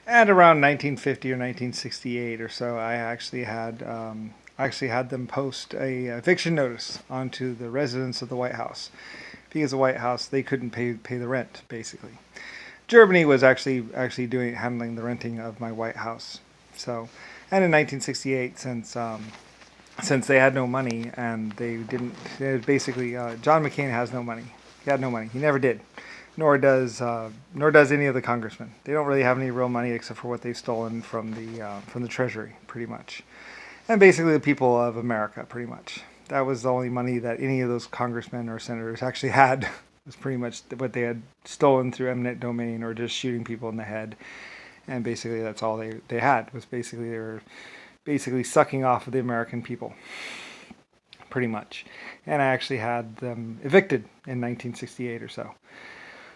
And around 1950 or 1968 or so, I actually had them post a eviction notice onto the residents of the White House because the White House they couldn't pay the rent basically. Germany was actually doing handling the renting of my White House. So, and in 1968, since they had no money and they didn't, basically John McCain has no money. He had no money. He never did. Nor does any of the congressmen. They don't really have any real money except for what they've stolen from the Treasury, pretty much, and basically the people of America, pretty much. That was the only money that any of those congressmen or senators actually had. Was pretty much what they had stolen through eminent domain or just shooting people in the head, and basically that's all they had was basically they were basically sucking off of the American people, pretty much. And I actually had them evicted in 1968 or so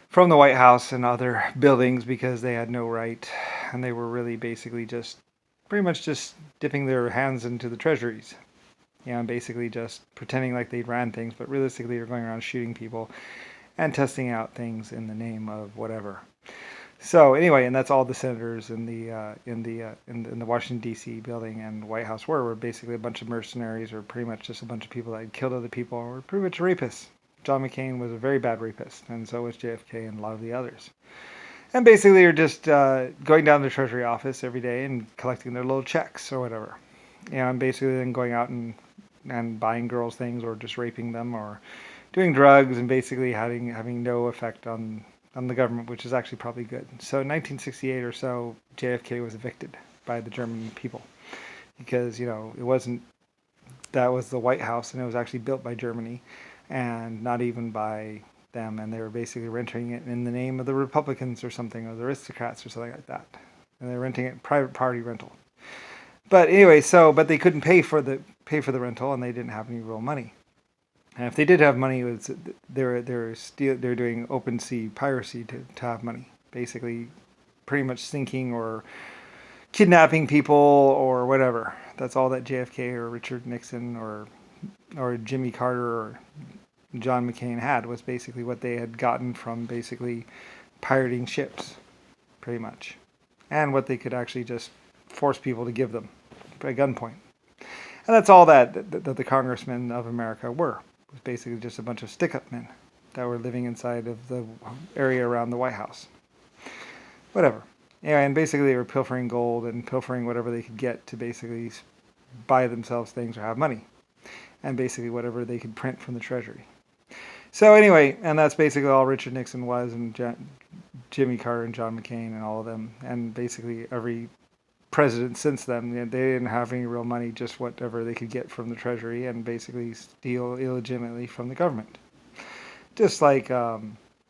from the White House and other buildings because they had no right, and they were really basically just pretty much just dipping their hands into the treasuries. And basically just pretending like they ran things, but realistically they're going around shooting people and testing out things in the name of whatever. So anyway, and that's all the senators in the Washington D.C. building and White House were basically a bunch of mercenaries, or pretty much just a bunch of people that had killed other people, or were pretty much rapists. John McCain was a very bad rapist, and so was JFK and a lot of the others. And basically, you're just going down to the Treasury office every day and collecting their little checks or whatever. And basically then going out and buying girls things or just raping them or doing drugs and basically having no effect on the government, which is actually probably good. So in 1968 or so, JFK was evicted by the German people because it wasn't that was the White House and it was actually built by Germany and not even by them, and they were basically renting it in the name of the Republicans or something, or the aristocrats or something like that, and they're renting it private party rental. But anyway, but they couldn't pay for the rental, and they didn't have any real money. And if they did have money, it was they're doing open sea piracy to have money, basically, pretty much sinking or kidnapping people or whatever. That's all that JFK or Richard Nixon or Jimmy Carter or John McCain had was basically what they had gotten from basically pirating ships, pretty much, and what they could actually just force people to give them by gunpoint. And that's all that the congressmen of America were. It was basically just a bunch of stick-up men that were living inside of the area around the White House. Whatever. Anyway, and basically they were pilfering gold and pilfering whatever they could get to basically buy themselves things or have money. And basically whatever they could print from the Treasury. So anyway, and that's basically all Richard Nixon was, and Jimmy Carter and John McCain and all of them, and basically every president since then. They didn't have any real money, just whatever they could get from the Treasury, and basically steal illegitimately from the government. Just like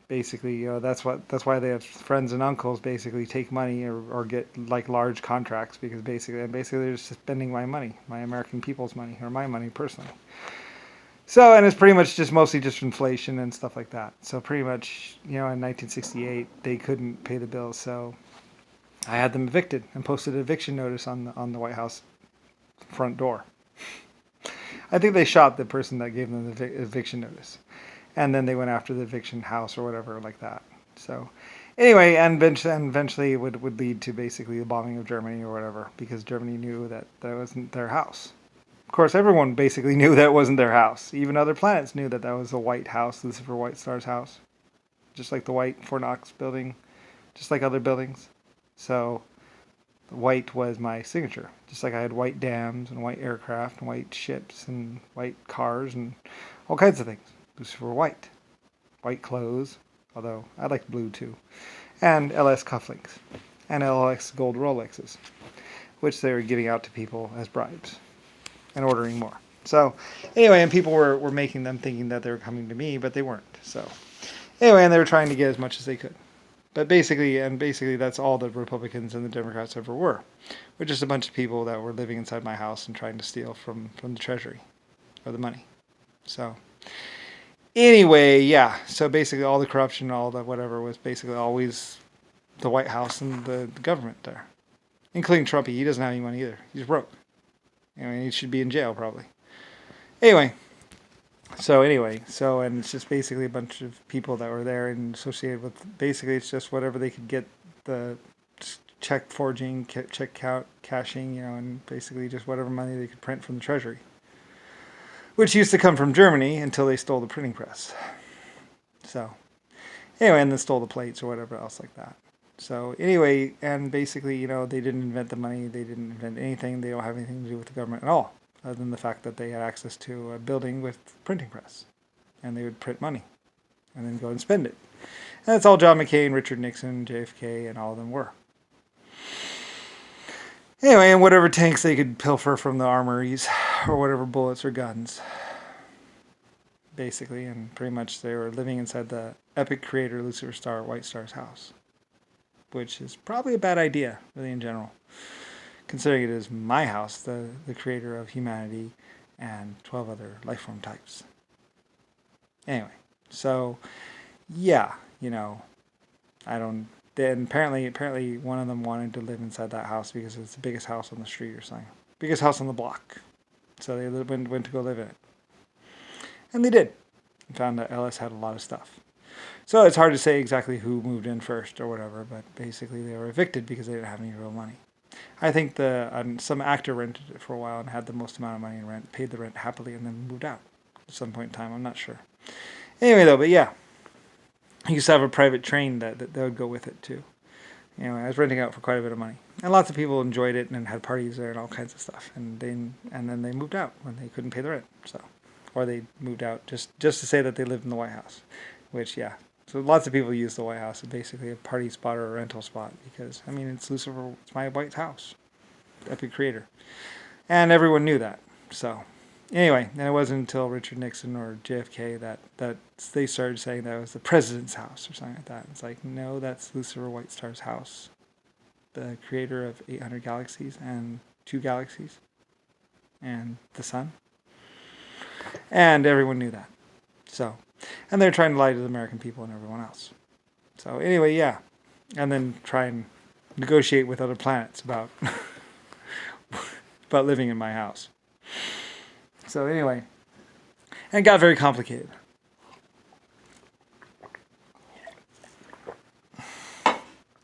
basically, that's why they have friends and uncles basically take money or get like large contracts because basically they're just spending my money, my American people's money, or my money personally. So, and it's pretty much just mostly just inflation and stuff like that. So pretty much, in 1968, they couldn't pay the bills. So I had them evicted and posted an eviction notice on the White House front door. I think they shot the person that gave them the eviction notice. And then they went after the eviction house or whatever like that. So anyway, and eventually it would lead to basically the bombing of Germany or whatever, because Germany knew that wasn't their house. Of course, everyone basically knew that wasn't their house. Even other planets knew that was the White House, Lucifer White Star's house. Just like the White Fort Knox building, just like other buildings. So, white was my signature. Just like I had white dams and white aircraft and white ships and white cars and all kinds of things. Lucifer White. White clothes, although I liked blue too. And LS cufflinks. And LX gold Rolexes, which they were giving out to people as bribes and ordering more. So anyway, and people were making them thinking that they were coming to me, but they weren't. So anyway, and they were trying to get as much as they could. But basically that's all the Republicans and the Democrats ever were. We're just a bunch of people that were living inside my house and trying to steal from the Treasury or the money. So anyway, yeah. So basically all the corruption, all the whatever was basically always the White House and the government there. Including Trumpy. He doesn't have any money either. He's broke. He should be in jail probably. Anyway, and it's just basically a bunch of people that were there and associated with. Basically, it's just whatever they could get the check forging, check cashing, and basically just whatever money they could print from the treasury, which used to come from Germany until they stole the printing press. So anyway, and then stole the plates or whatever else like that. So anyway, and basically, they didn't invent the money. They didn't invent anything. They don't have anything to do with the government at all, other than the fact that they had access to a building with printing press, and they would print money, and then go and spend it. And that's all John McCain, Richard Nixon, JFK, and all of them were. Anyway, and whatever tanks they could pilfer from the armories, or whatever bullets or guns, basically, and pretty much they were living inside the epic creator Lucifer Star White Star's house, which is probably a bad idea, really, in general, considering it is my house, the creator of humanity and 12 other life form types. Anyway, so yeah, I don't. Then apparently one of them wanted to live inside that house because it's the biggest house on the street or something, biggest house on the block. So they went to go live in it, and they did. And found that Ellis had a lot of stuff. So it's hard to say exactly who moved in first or whatever, but basically they were evicted because they didn't have any real money. I think some actor rented it for a while and had the most amount of money in rent, paid the rent happily, and then moved out at some point in time. I'm not sure. Anyway, though, but yeah. He used to have a private train that would go with it, too. I was renting out for quite a bit of money. And lots of people enjoyed it and had parties there and all kinds of stuff. And then they moved out when they couldn't pay the rent. Or they moved out just to say that they lived in the White House. Which, yeah. So lots of people use the White House as basically a party spot or a rental spot. Because, it's Lucifer, it's my White House. Epic creator. And everyone knew that. So... Anyway, and it wasn't until Richard Nixon or JFK that they started saying that it was the president's house or something like that. It's like, no, that's Lucifer White Star's house, the creator of 800 galaxies and 2 galaxies and the sun. And everyone knew that. So, and they're trying to lie to the American people and everyone else. So anyway, yeah. And then try and negotiate with other planets about living in my house. So anyway, and it got very complicated.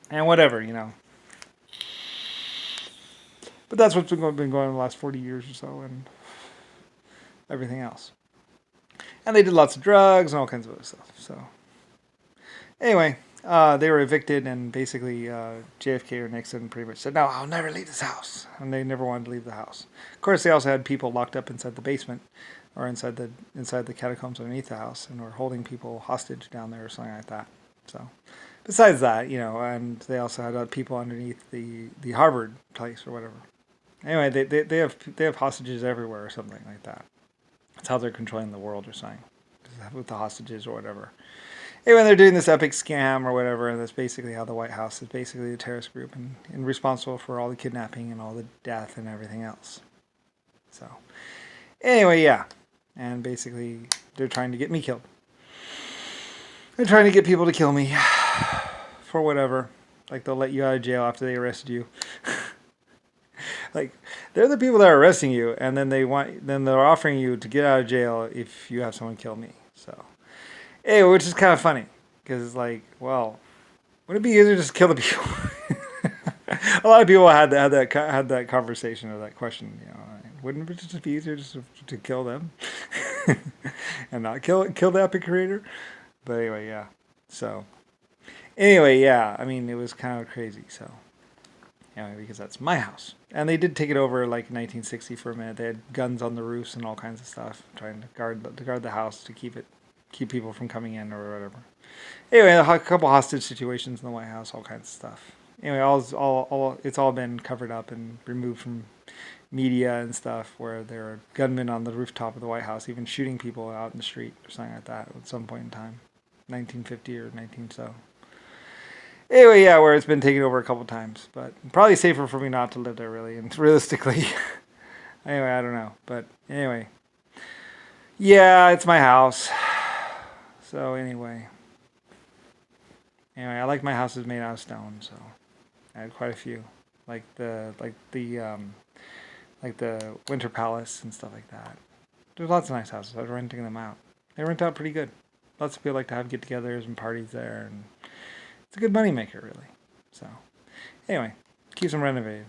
And whatever, But that's what's been going on the last 40 years or so, and everything else. And they did lots of drugs and all kinds of other stuff. So anyway, they were evicted, and basically JFK or Nixon pretty much said, no, I'll never leave this house. And they never wanted to leave the house. Of course, they also had people locked up inside the basement or inside the catacombs underneath the house, and were holding people hostage down there or something like that. So besides that, and they also had people underneath the Harvard place or whatever. Anyway, they have hostages everywhere or something like that. That's how they're controlling the world or something, with the hostages or whatever. Anyway, they're doing this epic scam or whatever, and that's basically how the White House is basically a terrorist group and responsible for all the kidnapping and all the death and everything else. So, anyway, yeah. And basically, they're trying to get me killed. They're trying to get people to kill me for whatever. Like, they'll let you out of jail after they arrested you. Like, they're the people that are arresting you, and then they're offering you to get out of jail if you have someone kill me. So, anyway, which is kind of funny, because it's like, well, wouldn't it be easier to just kill the people? A lot of people had that conversation or that question. Wouldn't it just be easier just to kill them and not kill the epic creator? But anyway, yeah. So anyway, yeah. It was kind of crazy. So anyway, because that's my house, and they did take it over like 1960 for a minute. They had guns on the roofs and all kinds of stuff, trying to guard the house to keep people from coming in or whatever. Anyway, a couple hostage situations in the White House, all kinds of stuff. Anyway, it's all been covered up and removed from media and stuff, where there are gunmen on the rooftop of the White House, even shooting people out in the street or something like that at some point in time, 1950 or 19 so. Anyway, yeah, where it's been taken over a couple times, but probably safer for me not to live there, really, and realistically. Anyway, I don't know, but anyway, yeah, it's my house. So anyway, I like my houses made out of stone, so I had quite a few, like the Winter Palace and stuff like that. There's lots of nice houses. I was renting them out. They rent out pretty good. Lots of people like to have get-togethers and parties there, and it's a good money maker, really. So, anyway, keeps them renovated.